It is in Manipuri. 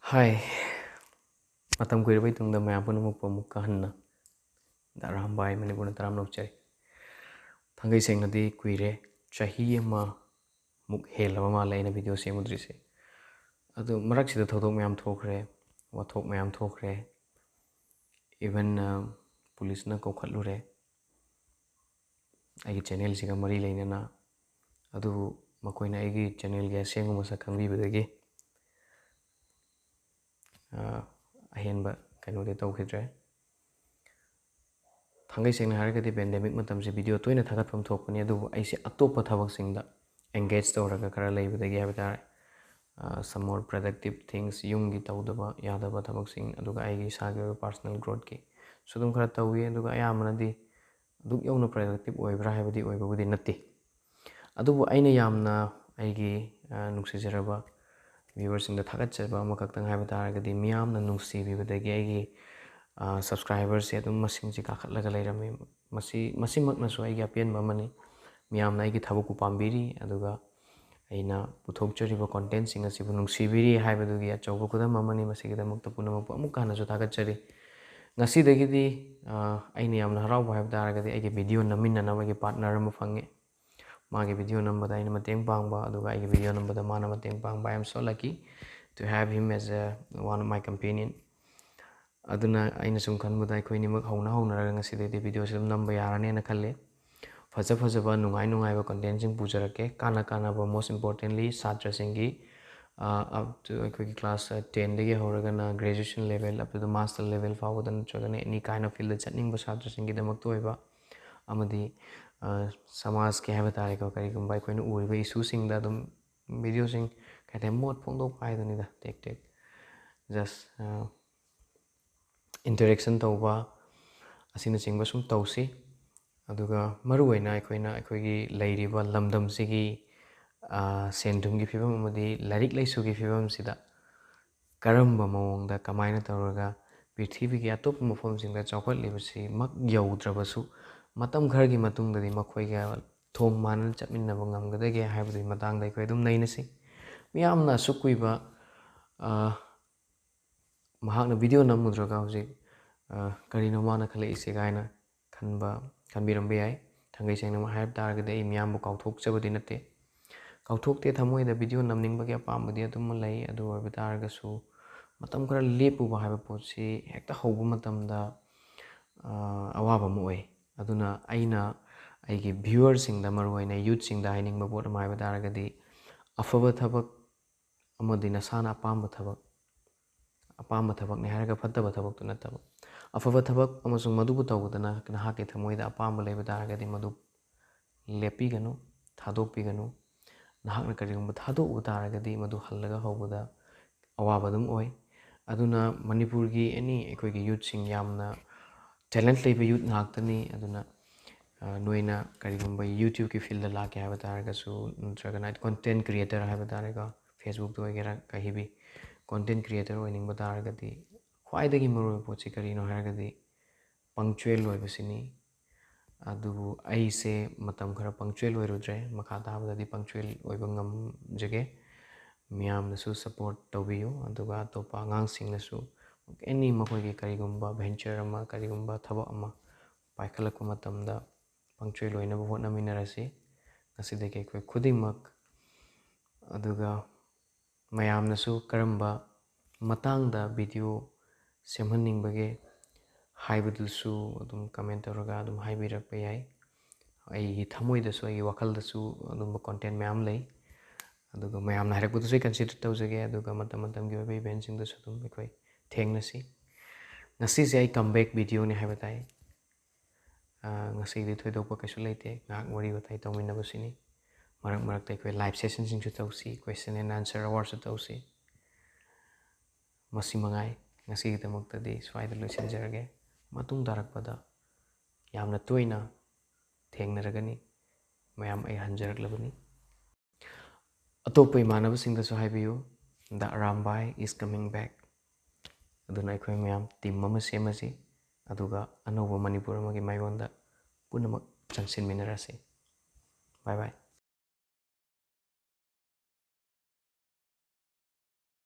Hai, matam kuirbai tungda maya pun mukka hanna da rambai manipurna taram nokchari. Thangai sengnadi kuire chahi ma muk helaba ma laina video semudrise. Adu marak sida thodok mayam thokre, wathok mayam thokre. Even police na kokhatlure. Aigi channel siga mari lainana. Adu makoina aigi channel ga sengu masa khangbi badagi. Ahenba kanode tawkhidre. Thangai sengna haragadi pandemic matamse video toina thagatpam thokpani adu aise atopa thabak singda engage tawraga khara leibadagi habitare some more productive things yumgi tawdaba yadaba thabak sing aduga aigi sagi personal growth ki sudum khara tawi aduga ayamanadi duk yawna productive oibra habadi oibabudi natti adubu aina yamna aigi nuksijaraba viewers singda thagatchaba amakhaktang habitaragadi miyamna nuksibibadagi aigi subscribers adum masing si kakhatlaga leirami masimaknasu aigi apenba amani miyamna aigi thabuku pambiri aduga aina puthokchariba content sing asibu nungsibiri haibadugi achauba kudam amani masigidamukta punamakpu amukka hanasu thagatchari ngasidagidi aina yamna harauba haibtaragadi aigi video naminanaba aigi partner ama phange magi video nambada aina mateng pangba aduga aigi video nambada mana mateng pangba I am so lucky to have him as one of my companion aduna aina sum khanbada akhoi nimak hauna ngasidagidi video sim namba yarane na khalle fajaba nungai ba content sing pujarake kana ba most importantly satra singi up to akhoi class 10 dagi horagana graduation level up to the master level fawadan chagane any kind of field chatning ba satra singi damak toiba amadi samaj ke habatare ko kari gumbai akhoi nu uriba issue sing da dum video sing kaithe mot phongdok paidani da tek just interaction tauba asina chingba sum tausi aduga maruwaina akhoi leiriba lamdam sigi sendum gi phibam amadi larik laisu gi phibam sida karamba mawongda kamaina tawraga prithvi gi atop mafam singda chawkhat libasi mak yaudrabasu matam khargi matungdadi makhoi ga thong manan chapminnaba ngamgadage haibadi matangda akhoi dum nainasi miyamna sukuiba mahakna video namudraga hojik karino mana khale ise gaina khanbirambe yai thangai sengna ma haib taragade ai miyambu kauthokchabadi natte kauthokte thamoida video namningbagi apambadi adum lei adu oiba taragasu matam khara lepuba haiba potsi hekta hauba matamda awaba mu oi aduna aina aigi viewers singda maruwaina youth singda hainingba bot ama haiba taragadi afaba thabak amadi nasana apamba thabak ne haraga fattaba thabak tu nattaba afaba thabak amasung madubu tawudana nahake thamoida apamba leiba taragadi madu lepiganu thadokpiganu nahakna karigumba thadok taragadi madu hallaga hawbada awaba dum oi aduna manipurgi any akhoi youth sing yamna talent leiba youth ngaktani aduna noina karigumba YouTube ki field la ke haba taragasu nutragana content creator haba taraga Facebook to egera kahibi content creator oiningba taragadi khwaidagi maru pochi karino haragadi punctual oibasini adubu aise matam khara punctual oirudre makha tabadadi punctual oiba ngamjage miyamnasu support tawbiyo aduga topa ngang nasu any makhoi karigumba venture ama karigumba thabak ama paikhalakpa matamda punctual oinaba hotnaminarasi ngasidagi akhoi khudingmak aduga mayamnasu karamba matangda video semhanningbage haibadusu adum comment tawraga adum haibirakpa yai ai thamoidasu ai wakhaldasu adum content mayam lei aduga mayamna harakpudasu consider tawjage aduga matamgi oiba event singdasu adum akhoi thengnasi ngasi se ai comeback video ni haibatai ngasi di thoidokpa kaisu leite ngak wari batai tawminnabasini marak akhoi live session singsu tawsi question and answer award su tawsi masi mangai ngasi gidamuktadi swaida loisinjarage matung darakpada yamna toina thengnaragani mayam ai hanjaraklabani atoppa imanabasingdasu haibiyu the Rambai is coming back aduna akhoi mayam team ama semasi aduga anoba manipur amagi maigonda punamak changsinminarasi bye bye